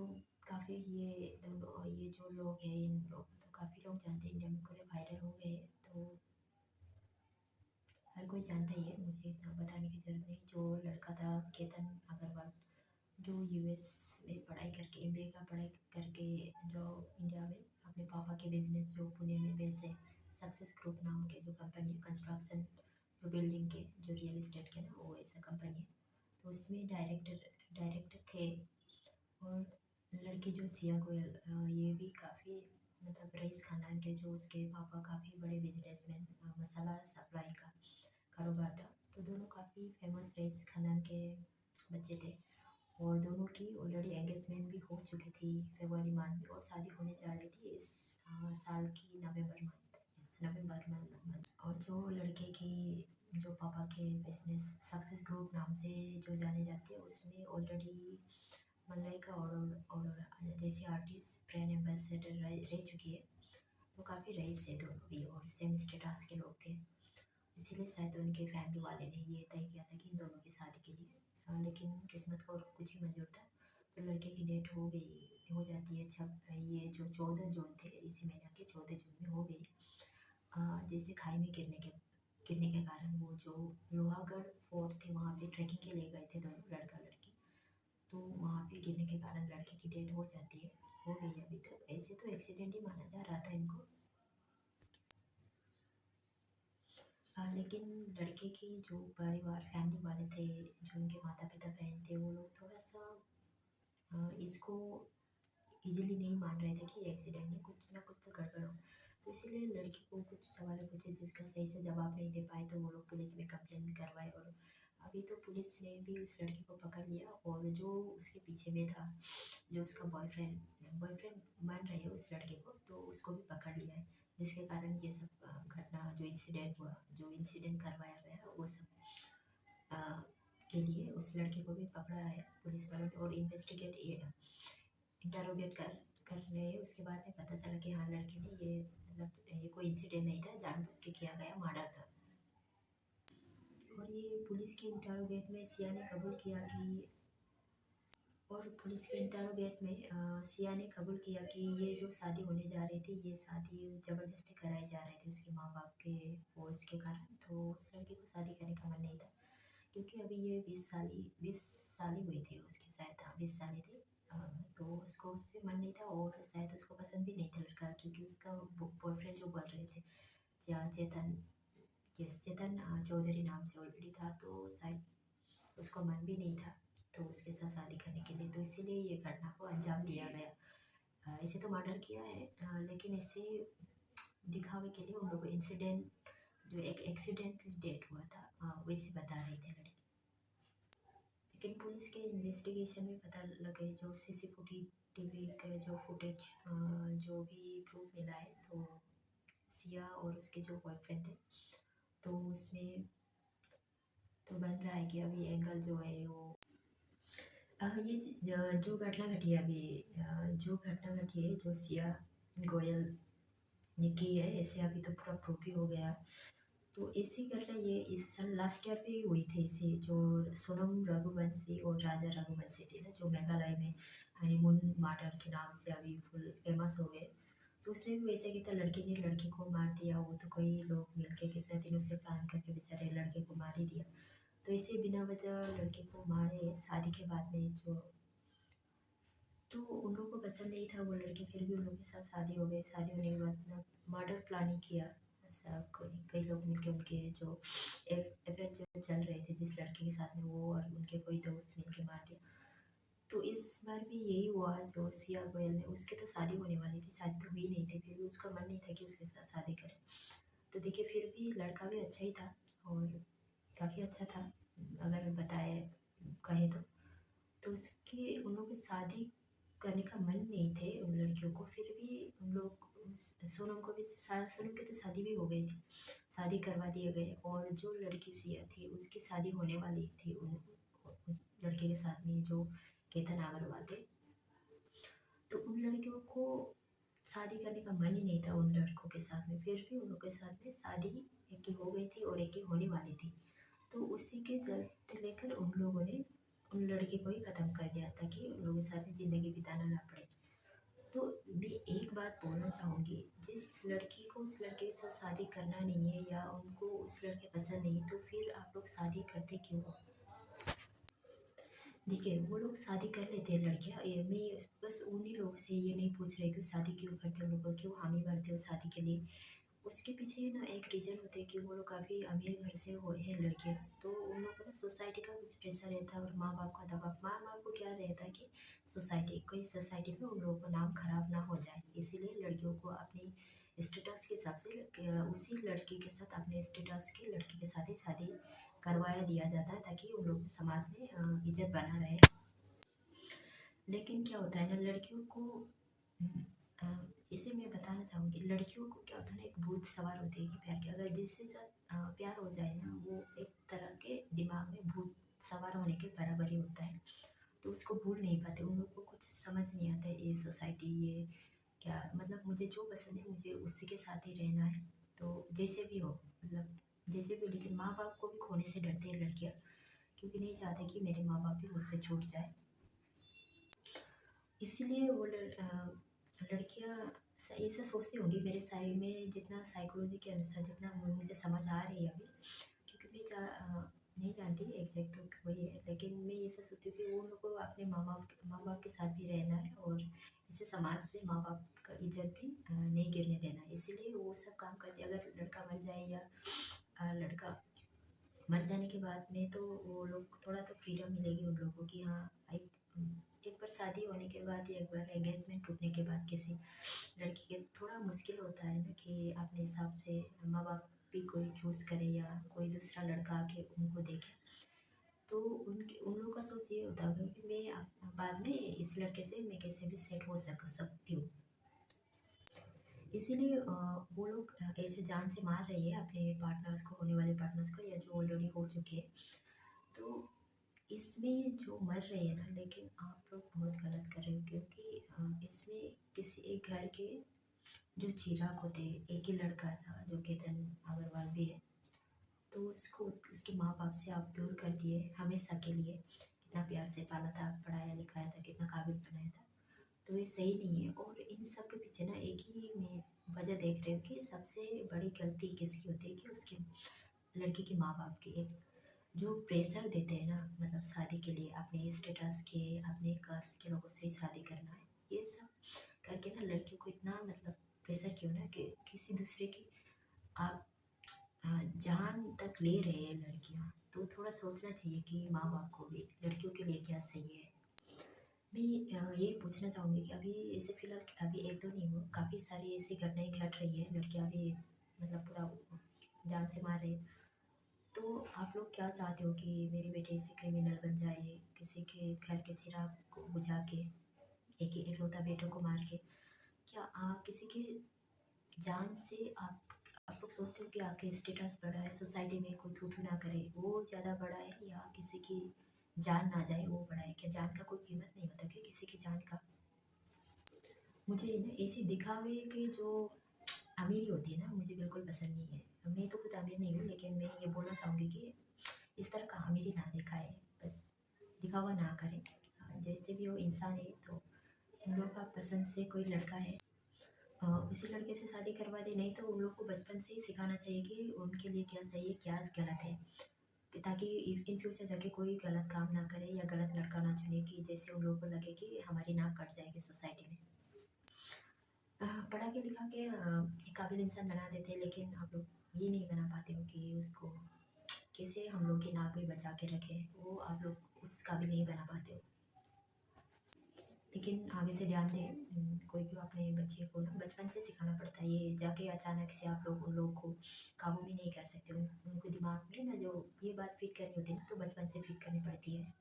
तो काफ़ी ये दोनों ये जो लोग हैं इन लोग तो काफ़ी लोग जानते हैं, इंडिया में पूरे वायरल हो गए हैं। तो हर कोई जानता ही है, मुझे इतना बताने की ज़रूरत नहीं। जो लड़का था केतन अग्रवाल, जो यूएस में पढ़ाई करके एमबीए का पढ़ाई करके जो इंडिया में अपने पापा के बिजनेस जो पुणे में बेस है, सक्सेस ग्रुप नाम के जो कंपनी है कंस्ट्रक्शन, जो बिल्डिंग के जो रियल इस्टेट के ना वो ऐसा कंपनी है। तो उसमें डायरेक्टर डायरेक्टर थे। और लड़की जो सिया गोयल ये भी काफ़ी मतलब रईस खानदान के, जो उसके पापा काफ़ी बड़े बिजनेसमैन, मसाला सप्लाई का कारोबार था। तो दोनों काफ़ी फेमस रईस खानदान के बच्चे थे। और दोनों की ऑलरेडी एंगेजमेंट भी हो चुकी थी फरवरी मंथ में, और शादी होने जा रही थी इस साल की नवंबर मंथ। और जो लड़के की जो पापा के बिजनेस सक्सेस ग्रुप नाम से जो जाने जाते हैं, उसमें ऑलरेडी मलाइका और जैसे आर्टिस्ट ब्रांड एम्बेसडर रह चुकी है। तो काफ़ी रईस है दोनों भी, और सेम स्टेटस के लोग थे। इसीलिए शायद उनके फैमिली वाले ने ये तय किया था कि इन दोनों की शादी के लिए। लेकिन किस्मत को और कुछ ही मंजूर था। तो लड़के की डेट हो जाती है। छब ये जो 14 जून थे, इसी महीने के 14 जून में हो गई। जैसे खाई में गिरने के कारण वो जो लोहागढ़ फोर्ट थे वहाँ पे ट्रैकिंग के लिए गए थे दोनों लड़का लड़की। तो वहाँ पे गिरने के कारण लड़के की डेथ हो जाती है, हो गई है अभी तक। ऐसे तो एक्सीडेंट ही माना जा रहा था इनको। लेकिन लड़के की जो परिवार फैमिली वाले थे, जो उनके माता पिता बहन थे, वो लोग थोड़ा सा इसको इजीली नहीं मान रहे थे कि एक्सीडेंट है, कुछ ना कुछ तो गड़बड़ हो। तो इसीलिए लड़की को कुछ सवाल पूछे जिसका सही से जवाब नहीं दे पाए, तो वो लोग पुलिस में कंप्लेंट करवाए। और अभी तो पुलिस ने भी उस लड़की को पकड़ लिया, और जो उसके पीछे में था, जो उसका बॉयफ्रेंड बॉयफ्रेंड मान रहे हैं उस लड़के को, तो उसको भी पकड़ लिया है। जिसके कारण ये सब घटना जो इंसिडेंट हुआ, जो इंसिडेंट करवाया गया, वो सब अ, के लिए उस लड़के को भी पकड़ा है पुलिस वालों ने। और इंटरोगेट कर रहे हैं। उसके बाद में पता चला कि हाँ, लड़के ने ये मतलब ये कोई इंसिडेंट नहीं था, जानबूझ के किया गया मर्डर था। और ये पुलिस के इंटरोगेट में सिया ने कबूल किया कि और पुलिस के इंटरोगेट में सिया ने कबूल किया कि ये जो शादी होने जा रही थी, ये शादी ज़बरदस्ती कराई जा रही थी उसके माँ बाप के फोर्स के कारण। तो उस लड़की को शादी करने का मन नहीं था, क्योंकि अभी ये 20 साल ही हुई थी उसकी, शायद 20 साल ही थी। अ, तो उसको उससे मन नहीं था, और शायद उसको पसंद भी नहीं था लड़का, क्योंकि उसका बॉयफ्रेंड जो बोल रहे थे चेतन, यस चेतन चौधरी नाम से ऑलरेडी था। तो शायद उसको मन भी नहीं था तो उसके साथ शादी करने के लिए। तो इसीलिए ये घटना को अंजाम दिया गया। इसे तो मर्डर किया है, लेकिन ऐसे दिखावे के लिए उन लोगों को इंसिडेंट, जो एक एक्सीडेंट डेट हुआ था, वैसे बता रहे थे लड़की। लेकिन पुलिस के इन्वेस्टिगेशन में पता लगे, जो सीसीटीवी के जो फुटेज जो भी प्रूफ मिला है, तो सिया और उसके जो बॉयफ्रेंड थे, तो उसमें तो बन रहा है कि अभी एंगल जो है वो जो घटना घटी है अभी, जो घटना घटी है जो सिया गोयल ने की है, ऐसे अभी तो पूरा प्रूफ ही हो गया। तो ऐसी घटना ये इस साल लास्ट ईयर पे हुई थी। इसे जो सोनम रघुवंशी और राजा रघुवंशी थे ना, जो मेघालय में हनीमून मर्डर के नाम से अभी फुल फेमस हो गए। तो उसने भी वैसे किया था, लड़की ने लड़के को मार दिया। वो तो कई लोग मिलके कितने दिनों से प्लान करके बेचारे लड़के को मार ही दिया। तो इसे बिना वजह लड़के को मारे शादी के बाद में जो, तो उन लोगों को पसंद नहीं था वो लड़की, फिर भी उन लोगों के साथ शादी हो गई। शादी होने के बाद मतलब मर्डर प्लानिंग किया। ऐसा कई लोग मिलके उनके जो अफेयर जो चल रहे थे जिस लड़के के साथ में, वो और उनके कोई दोस्त मिलके मार दिया। तो इस बार भी यही हुआ। जो सिया गोयल ने, उसकी तो शादी होने वाली थी, शादी तो हुई नहीं थी, फिर भी उसका मन नहीं था कि उसके साथ शादी करे। तो देखिए, फिर भी लड़का भी अच्छा ही था, और काफ़ी अच्छा था अगर बताए कहे तो उसके उन लोगों की शादी करने का मन नहीं थे उन लड़कियों को। फिर भी उन लोग सोनम को भी सोनम की तो शादी भी हो गई थी, शादी करवा दिए गए। और जो लड़की सिया थी उसकी शादी होने वाली थी उन लड़के के साथ में, जो केतन अग्रवाल थे। तो उन लड़कियों को शादी करने का मन ही नहीं था उन लड़कों के साथ में, फिर भी उन लोगों के साथ में शादी एक की हो गई थी और एक की होने वाली थी। तो उसी के चलते लेकर उन लोगों ने उन लड़के को ही ख़त्म कर दिया ताकि उन लोगों के साथ में ज़िंदगी बिताना ना पड़े। तो मैं एक बात बोलना चाहूँगी, जिस लड़की को उस लड़के के साथ शादी करना नहीं है या उनको उस लड़के पसंद नहीं, तो फिर आप लोग शादी करते क्यों हो? देखिए, वो लोग शादी कर लेते हैं लड़कियाँ, ये मैं बस उन्हीं लोग से ये नहीं पूछ रही कि शादी क्यों करते हो, उन लोगों को क्यों हामी भरते हो शादी के लिए। उसके पीछे ना एक रीज़न होता है कि वो लोग काफ़ी अमीर घर से हो हैं लड़के, तो उन लोगों को ना सोसाइटी का कुछ प्रेशर रहता है और माँ-बाप का दबाव। माँ-बाप को क्या रहता है कि सोसाइटी में उन लोगों का नाम खराब ना हो जाए, इसीलिए लड़कियों को अपनी स्टेटस के हिसाब से उसी लड़के के साथ अपने स्टेटस के लड़के के साथ ही शादी करवाया दिया जाता है ताकि उन लोग के समाज में इज़्ज़त बना रहे। लेकिन क्या होता है ना लड़कियों को हुँ, अ, इसे मैं बताना चाहूँगी, लड़कियों को क्या होता है ना एक भूत सवार होती है कि प्यार के अगर जिसके साथ प्यार हो जाए ना, वो एक तरह के दिमाग में भूत सवार होने के बराबर ही होता है। तो उसको भूल नहीं पाते, उन लोग को कुछ समझ नहीं आता है ये सोसाइटी ये क्या, मतलब मुझे जो पसंद है मुझे उसी के साथ ही रहना है, तो जैसे भी हो, मतलब जैसे भी हो, लेकिन माँ-बाप को भी खोने से डरती है लड़कियाँ, क्योंकि नहीं चाहते कि मेरे माँ-बाप भी मुझसे छूट जाए। इसीलिए लड़कियाँ ऐसा सोचती होंगी, मेरे साइ में जितना साइकोलॉजी के अनुसार जितना मुझे समझ आ रही है अभी, क्योंकि नहीं जानती एग्जैक्ट तो वही है, लेकिन मैं ऐसा सोचती हूँ कि वो लोग को अपने माँ बाप के साथ भी रहना है और इसे समाज से माँ बाप का इज्जत भी नहीं गिरने देना है, इसीलिए वो सब काम करती है। अगर लड़का मर जाए या लड़का मर जाने के बाद में, तो वो लोग थोड़ा तो फ्रीडम मिलेगी उन लोगों को कि हाँ, एक एक बार शादी होने के बाद या एक बार एंगेजमेंट टूटने के बाद किसी लड़की के थोड़ा मुश्किल होता है ना कि अपने हिसाब से माँ बाप भी कोई चूज़ करे या कोई दूसरा लड़का आके उनको देखे। तो उनके उन लोगों का सोच ये होता होगा कि मैं बाद में इस लड़के से मैं कैसे भी सेट हो सकती हूँ। इसीलिए वो लोग ऐसे जान से मार रही है अपने पार्टनर्स को, होने वाले पार्टनर्स को, या जो ऑलरेडी हो चुके हैं। तो इसमें जो मर रहे हैं ना, लेकिन आप लोग बहुत गलत कर रहे हो, क्योंकि इसमें किसी एक घर के जो चिराग होते हैं, एक ही लड़का था जो केतन अग्रवाल भी है, तो उसको उसके माँ बाप से आप दूर कर दिए हमेशा के लिए। कितना प्यार से पाला था, पढ़ाया लिखाया था, कितना काबिल बनाया था, तो ये सही नहीं है। और इन सब के पीछे ना एक ही मैं वजह देख रही हूँ कि सबसे बड़ी गलती किसकी होती है कि उसके लड़की के माँ बाप की। एक जो प्रेशर देते हैं ना, मतलब शादी के लिए अपने स्टेटस के, अपने कास्ट के लोगों से ही शादी करना है, ये सब करके ना लड़कियों को इतना मतलब प्रेशर क्यों ना कि किसी दूसरे की आप जान तक ले रहे हैं लड़कियां, तो थोड़ा सोचना चाहिए कि माँ बाप को भी लड़कियों के लिए क्या सही है। मैं ये पूछना चाहूँगी कि अभी ऐसे फिलहाल अभी एक दो नहीं हुआ, काफ़ी सारी ऐसी घटनाएं घट रही है, लड़कियां भी मतलब पूरा जान से मार रही है। तो आप लोग क्या चाहते हो कि मेरी बेटी ऐसे क्रिमिनल बन जाए, किसी के घर के चिराग को बुझा के, एक ही इकलौता बेटों को मार के? क्या किसी के जान से आप लोग सोचते हो कि आपके स्टेटस बड़ा है, सोसाइटी में कोई थू-थू ना करे, वो ज़्यादा बड़ा है, या किसी की जान ना जाए वो बड़ा है? क्या जान का कोई कीमत नहीं होता क्या किसी की जान का? मुझे ना ऐसी दिखावे की जो अमीरी होती है ना, मुझे बिल्कुल पसंद नहीं है। मैं तो खुद अमीर नहीं हूँ, लेकिन मैं ये बोलना चाहूँगी कि इस तरह का अमीरी ना दिखाए, बस दिखावा ना करें। जैसे भी हो इंसान है, तो उन लोगों का पसंद से कोई लड़का है, उसी लड़के से शादी करवा दे, नहीं तो उन लोग को बचपन से ही सिखाना चाहिए कि उनके लिए क्या सही है, क्या गलत है, कि ताकि इन फ्यूचर जाके कोई गलत काम ना करे या गलत लड़का ना चुने, कि जैसे उन लोगों को लगे कि हमारी नाक कट जाएगी सोसाइटी में। पढ़ा के लिखा के एक काबिल इंसान बना देते हैं, लेकिन आप लोग ये नहीं बना पाते हो कि उसको कैसे हम लोग की नाक भी बचा के रखें, वो आप लोग उस काबिल नहीं बना पाते हो। लेकिन आगे से ध्यान दें, कोई भी अपने बच्चे को ना बचपन से सिखाना पड़ता है, ये जाके अचानक से आप लोग उन लोगों को काबू में नहीं कर सकते। उनको दिमाग में ना जो ये बात फिट करनी होती है ना, तो बचपन से फिट करनी पड़ती है।